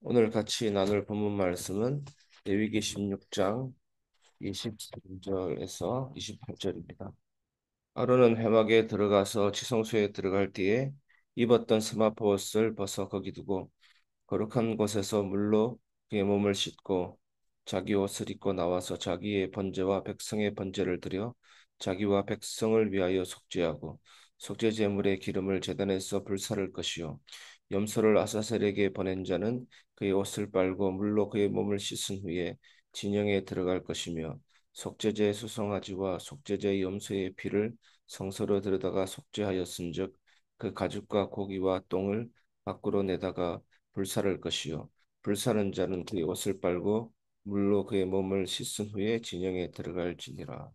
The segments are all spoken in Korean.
오늘 같이 나눌 본문 말씀은 레위기 16장 23절에서 28절입니다. 아론은 회막에 들어가서 지성소에 들어갈 때에 입었던 스마포옷을 벗어 거기 두고 거룩한 곳에서 물로 그의 몸을 씻고 자기 옷을 입고 나와서 자기의 번제와 백성의 번제를 드려 자기와 백성을 위하여 속죄하고 속죄 제물의 기름을 제단에서 불사를 것이요 염소를 아사셀에게 보낸 자는 그의 옷을 빨고 물로 그의 몸을 씻은 후에 진영에 들어갈 것이며 속죄제 수송아지와 속죄제 염소의 피를 성소로 들여다가 속죄하였은즉 그 가죽과 고기와 똥을 밖으로 내다가 불사를 것이요 불사는 자는 그의 옷을 빨고 물로 그의 몸을 씻은 후에 진영에 들어갈지니라.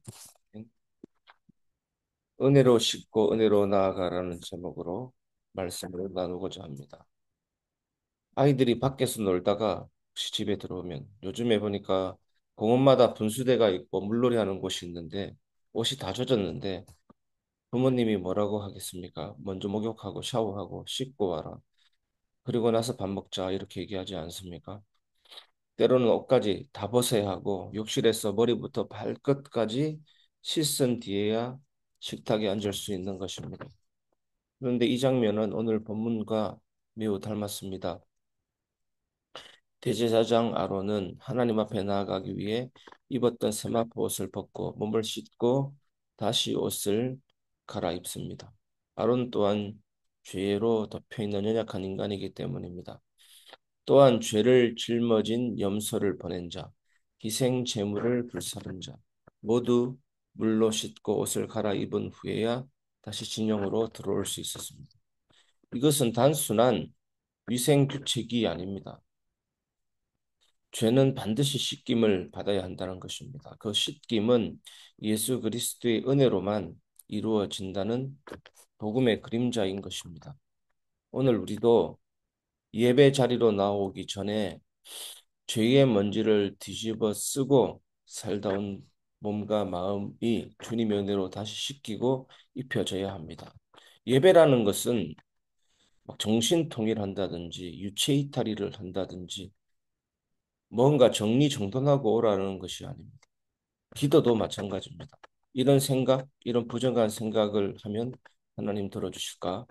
은혜로 씻고 은혜로 나아가라는 제목으로 말씀을 나누고자 합니다. 아이들이 밖에서 놀다가 혹시 집에 들어오면 요즘에 보니까 공원마다 분수대가 있고 물놀이 하는 곳이 있는데 옷이 다 젖었는데 부모님이 뭐라고 하겠습니까? 먼저 목욕하고 샤워하고 씻고 와라. 그리고 나서 밥 먹자 이렇게 얘기하지 않습니까? 때로는 옷까지 다 벗어야 하고 욕실에서 머리부터 발끝까지 씻은 뒤에야 식탁에 앉을 수 있는 것입니다. 그런데 이 장면은 오늘 본문과 매우 닮았습니다. 대제사장 아론은 하나님 앞에 나아가기 위해 입었던 세마포 옷을 벗고 몸을 씻고 다시 옷을 갈아입습니다. 아론 또한 죄로 덮여있는 연약한 인간이기 때문입니다. 또한 죄를 짊어진 염소를 보낸 자, 희생 제물을 불사른 자, 모두 물로 씻고 옷을 갈아입은 후에야 다시 진영으로 들어올 수 있었습니다. 이것은 단순한 위생 규칙이 아닙니다. 죄는 반드시 씻김을 받아야 한다는 것입니다. 그 씻김은 예수 그리스도의 은혜로만 이루어진다는 복음의 그림자인 것입니다. 오늘 우리도 예배 자리로 나오기 전에 죄의 먼지를 뒤집어 쓰고 살다 온 몸과 마음이 주님의 은혜로 다시 씻기고 입혀져야 합니다. 예배라는 것은 막 정신통일한다든지 유체이탈의를 한다든지 뭔가 정리정돈하고 오라는 것이 아닙니다. 기도도 마찬가지입니다. 이런 생각, 이런 부정한 생각을 하면 하나님 들어주실까?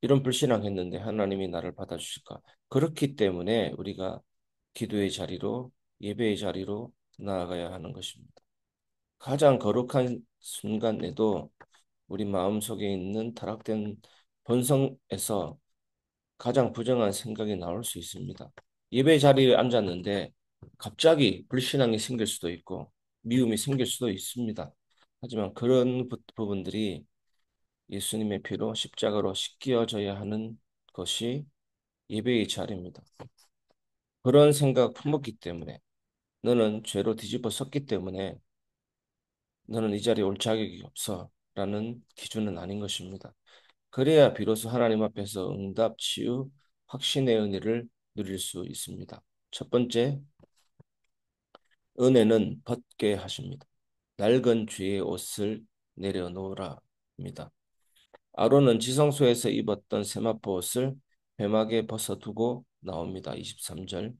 이런 불신앙했는데 하나님이 나를 받아주실까? 그렇기 때문에 우리가 기도의 자리로, 예배의 자리로 나아가야 하는 것입니다. 가장 거룩한 순간에도 우리 마음속에 있는 타락된 본성에서 가장 부정한 생각이 나올 수 있습니다. 예배 자리에 앉았는데 갑자기 불신앙이 생길 수도 있고 미움이 생길 수도 있습니다. 하지만 그런 부분들이 예수님의 피로 십자가로 씻겨져야 하는 것이 예배의 자리입니다. 그런 생각 품었기 때문에 너는 죄로 뒤집어 섰기 때문에 너는 이 자리에 올 자격이 없어 라는 기준은 아닌 것입니다. 그래야 비로소 하나님 앞에서 응답, 치유, 확신의 은혜를 누릴 수 있습니다. 첫 번째, 은혜는 벗게 하십니다. 낡은 죄의 옷을 내려놓으라입니다. 아론은 지성소에서 입었던 세마포 옷을 회막에 벗어두고 나옵니다. 23절.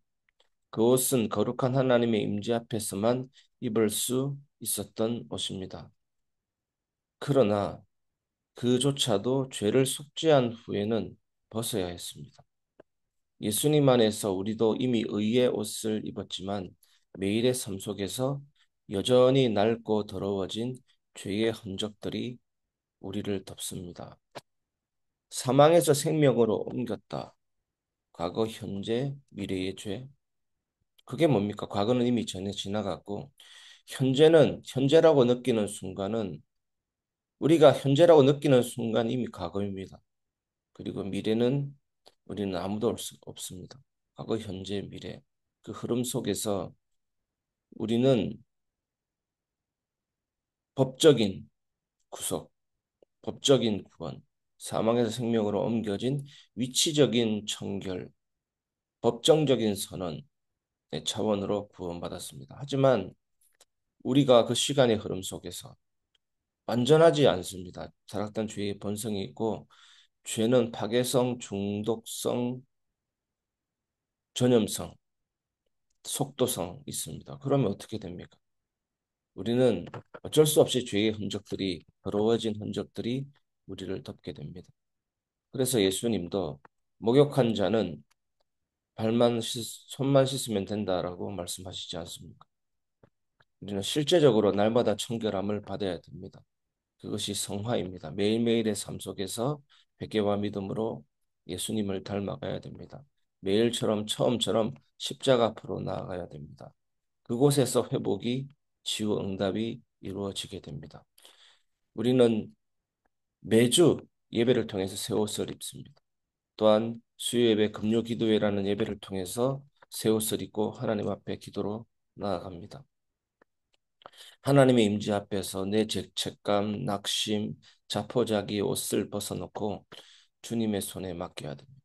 그 옷은 거룩한 하나님의 임재 앞에서만 입을 수 있었던 옷입니다. 그러나 그조차도 죄를 속죄한 후에는 벗어야 했습니다. 예수님 안에서 우리도 이미 의의 옷을 입었지만 매일의 삶 속에서 여전히 낡고 더러워진 죄의 흔적들이 우리를 덮습니다. 사망에서 생명으로 옮겼다. 과거, 현재, 미래의 죄. 그게 뭡니까? 과거는 이미 전에 지나갔고 현재는 현재라고 느끼는 순간은 우리가 현재라고 느끼는 순간 이미 과거입니다. 그리고 미래는 우리는 아무도 알 수 없습니다. 과거, 현재, 미래. 그 흐름 속에서 우리는 법적인 구속, 법적인 구원, 사망에서 생명으로 옮겨진 위치적인 청결, 법정적인 선언의 차원으로 구원받았습니다. 하지만 우리가 그 시간의 흐름 속에서 완전하지 않습니다. 타락한 죄의 본성이 있고 죄는 파괴성, 중독성, 전염성, 속도성 있습니다. 그러면 어떻게 됩니까? 우리는 어쩔 수 없이 죄의 흔적들이, 더러워진 흔적들이 우리를 덮게 됩니다. 그래서 예수님도 목욕한 자는 손만 씻으면 된다라고 말씀하시지 않습니까? 우리는 실제적으로 날마다 청결함을 받아야 됩니다. 그것이 성화입니다. 매일매일의 삶 속에서 회개와 믿음으로 예수님을 닮아가야 됩니다. 매일처럼 처음처럼 십자가 앞으로 나아가야 됩니다. 그곳에서 회복이, 치유, 응답이 이루어지게 됩니다. 우리는 매주 예배를 통해서 새 옷을 입습니다. 또한 수요예배, 금요기도회라는 예배를 통해서 새 옷을 입고 하나님 앞에 기도로 나아갑니다. 하나님의 임재 앞에서 내 죄책감, 낙심, 자포자기 옷을 벗어놓고 주님의 손에 맡겨야 됩니다.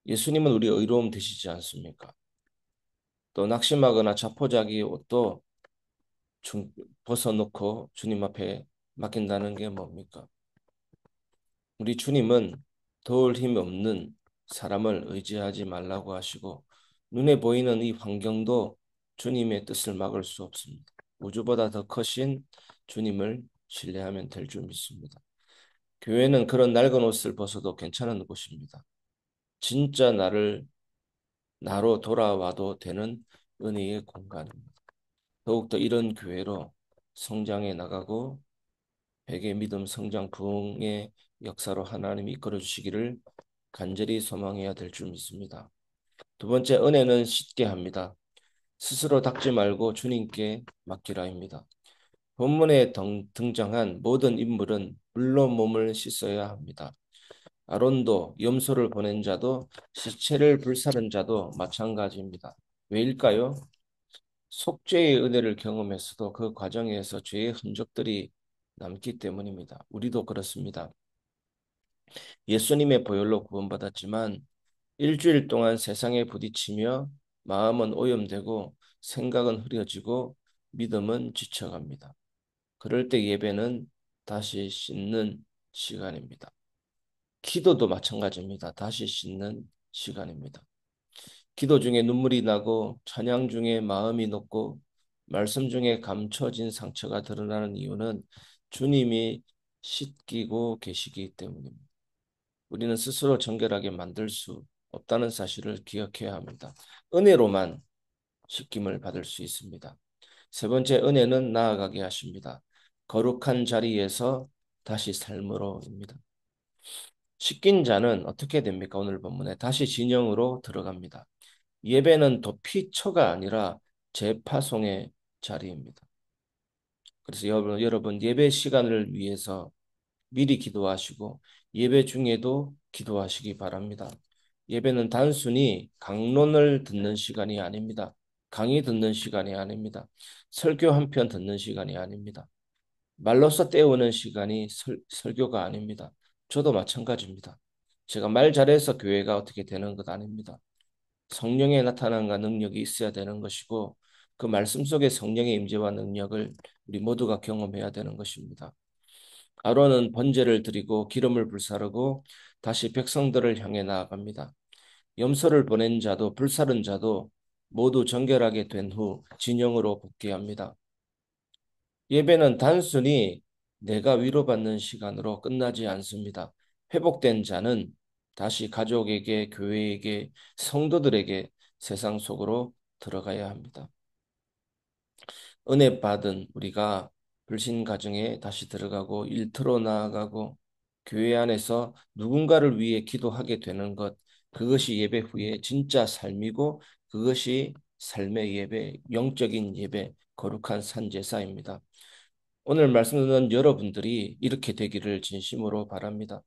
예수님은 우리 의로움 되시지 않습니까? 또 낙심하거나 자포자기 옷도 벗어놓고 주님 앞에 맡긴다는 게 뭡니까? 우리 주님은 도울 힘 없는 사람을 의지하지 말라고 하시고 눈에 보이는 이 환경도 주님의 뜻을 막을 수 없습니다. 우주보다 더 크신 주님을 신뢰하면 될 줄 믿습니다. 교회는 그런 낡은 옷을 벗어도 괜찮은 곳입니다. 진짜 나로 돌아와도 되는 은혜의 공간입니다. 더욱더 이런 교회로 성장해 나가고 회개, 믿음, 성장, 부흥의 역사로 하나님이 이끌어 주시기를 간절히 소망해야 될 줄 믿습니다. 두 번째, 은혜는 씻게 합니다. 스스로 닦지 말고 주님께 맡기라입니다. 본문에 등장한 모든 인물은 물로 몸을 씻어야 합니다. 아론도, 염소를 보낸 자도, 시체를 불사른 자도 마찬가지입니다. 왜일까요? 속죄의 은혜를 경험했어도 그 과정에서 죄의 흔적들이 남기 때문입니다. 우리도 그렇습니다. 예수님의 보혈로 구원받았지만 일주일 동안 세상에 부딪히며 마음은 오염되고 생각은 흐려지고 믿음은 지쳐갑니다. 그럴 때 예배는 다시 씻는 시간입니다. 기도도 마찬가지입니다. 다시 씻는 시간입니다. 기도 중에 눈물이 나고 찬양 중에 마음이 녹고 말씀 중에 감춰진 상처가 드러나는 이유는 주님이 씻기고 계시기 때문입니다. 우리는 스스로 정결하게 만들 수 없다는 사실을 기억해야 합니다. 은혜로만 씻김을 받을 수 있습니다. 세 번째, 은혜는 나아가게 하십니다. 거룩한 자리에서 다시 삶으로입니다. 씻긴 자는 어떻게 됩니까? 오늘 본문에 다시 진영으로 들어갑니다. 예배는 도피처가 아니라 재파송의 자리입니다. 그래서 여러분 예배 시간을 위해서 미리 기도하시고 예배 중에도 기도하시기 바랍니다. 예배는 단순히 강론을 듣는 시간이 아닙니다. 강의 듣는 시간이 아닙니다. 설교 한 편 듣는 시간이 아닙니다. 말로써 때우는 시간이 설교가 아닙니다. 저도 마찬가지입니다. 제가 말 잘해서 교회가 어떻게 되는 것 아닙니다. 성령의 나타남과 능력이 있어야 되는 것이고 그 말씀 속에 성령의 임재와 능력을 우리 모두가 경험해야 되는 것입니다. 아론은 번제를 드리고 기름을 불사르고 다시 백성들을 향해 나아갑니다. 염소를 보낸 자도 불사른 자도 모두 정결하게 된 후 진영으로 복귀합니다. 예배는 단순히 내가 위로받는 시간으로 끝나지 않습니다. 회복된 자는 다시 가족에게, 교회에게, 성도들에게 세상 속으로 들어가야 합니다. 은혜 받은 우리가 불신 가정에 다시 들어가고 일터로 나아가고 교회 안에서 누군가를 위해 기도하게 되는 것, 그것이 예배 후에 진짜 삶이고 그것이 삶의 예배, 영적인 예배, 거룩한 산제사입니다. 오늘 말씀 듣는 여러분들이 이렇게 되기를 진심으로 바랍니다.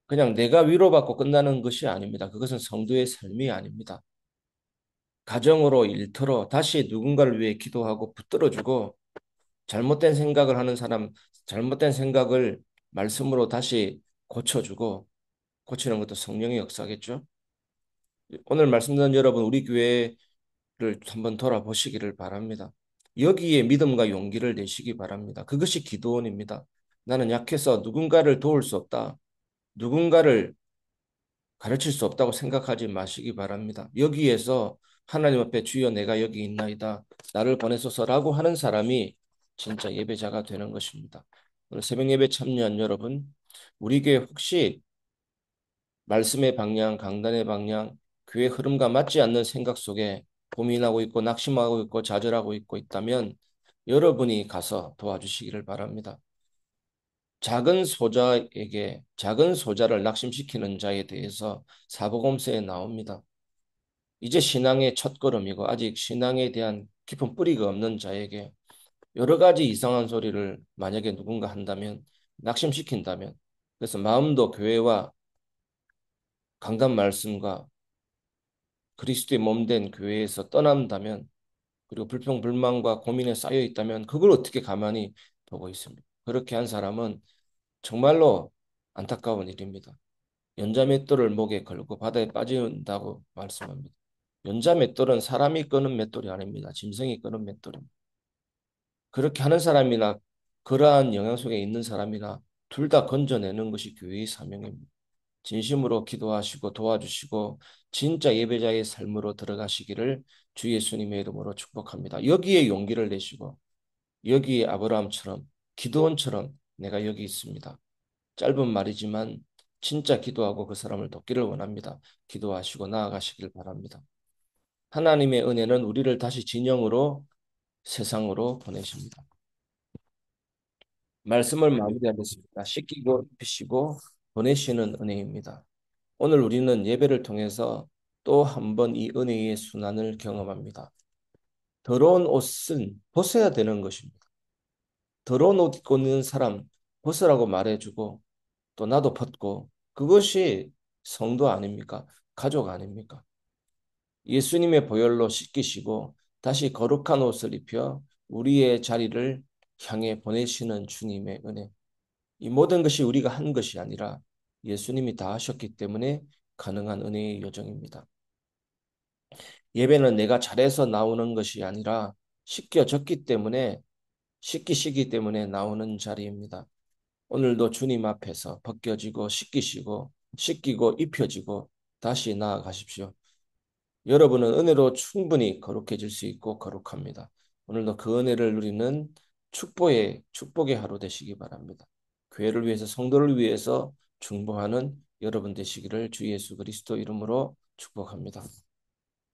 그냥 내가 위로받고 끝나는 것이 아닙니다. 그것은 성도의 삶이 아닙니다. 가정으로 일터로 다시 누군가를 위해 기도하고 붙들어주고 잘못된 생각을 하는 사람, 잘못된 생각을 말씀으로 다시 고쳐주고 고치는 것도 성령의 역사겠죠. 오늘 말씀 듣는 여러분, 우리 교회를 한번 돌아보시기를 바랍니다. 여기에 믿음과 용기를 내시기 바랍니다. 그것이 기도원입니다. 나는 약해서 누군가를 도울 수 없다. 누군가를 가르칠 수 없다고 생각하지 마시기 바랍니다. 여기에서 하나님 앞에 주여 내가 여기 있나이다. 나를 보내소서라고 하는 사람이 진짜 예배자가 되는 것입니다. 오늘 새벽 예배 참여한 여러분, 우리 교회 혹시 말씀의 방향, 강단의 방향, 교회 흐름과 맞지 않는 생각 속에 고민하고 있고 낙심하고 있고 좌절하고 있고 있다면 여러분이 가서 도와주시기를 바랍니다. 작은 소자를 낙심시키는 자에 대해서 사복음서에 나옵니다. 이제 신앙의 첫걸음이고 아직 신앙에 대한 깊은 뿌리가 없는 자에게 여러 가지 이상한 소리를 만약에 누군가 한다면 낙심시킨다면 그래서 마음도 교회와 강단 말씀과 그리스도의 몸된 교회에서 떠난다면 그리고 불평불만과 고민에 쌓여 있다면 그걸 어떻게 가만히 보고 있습니까? 그렇게 한 사람은 정말로 안타까운 일입니다. 연자맷돌을 목에 걸고 바다에 빠진다고 말씀합니다. 연자맷돌은 사람이 끄는 맷돌이 아닙니다. 짐승이 끄는 맷돌입니다. 그렇게 하는 사람이나 그러한 영향 속에 있는 사람이나 둘 다 건져내는 것이 교회의 사명입니다. 진심으로 기도하시고 도와주시고 진짜 예배자의 삶으로 들어가시기를 주 예수님의 이름으로 축복합니다. 여기에 용기를 내시고 여기에 아브라함처럼 기드온처럼 내가 여기 있습니다. 짧은 말이지만 진짜 기도하고 그 사람을 돕기를 원합니다. 기도하시고 나아가시길 바랍니다. 하나님의 은혜는 우리를 다시 진영으로 세상으로 보내십니다. 말씀을 마무리하겠습니다. 씻기고 입히시고 보내시는 은혜입니다. 오늘 우리는 예배를 통해서 또 한 번 이 은혜의 순환을 경험합니다. 더러운 옷은 벗어야 되는 것입니다. 더러운 옷 입고 있는 사람 벗으라고 말해주고 또 나도 벗고 그것이 성도 아닙니까? 가족 아닙니까? 예수님의 보혈로 씻기시고 다시 거룩한 옷을 입혀 우리의 자리를 향해 보내시는 주님의 은혜. 이 모든 것이 우리가 한 것이 아니라 예수님이 다 하셨기 때문에 가능한 은혜의 여정입니다. 예배는 내가 잘해서 나오는 것이 아니라 씻겨졌기 때문에 씻기시기 때문에 나오는 자리입니다. 오늘도 주님 앞에서 벗겨지고 씻기고 입혀지고 다시 나아가십시오. 여러분은 은혜로 충분히 거룩해질 수 있고 거룩합니다. 오늘도 그 은혜를 누리는 축복의 하루 되시기 바랍니다. 교회를 위해서 성도를 위해서 중보하는 여러분 되시기를 주 예수 그리스도 이름으로 축복합니다.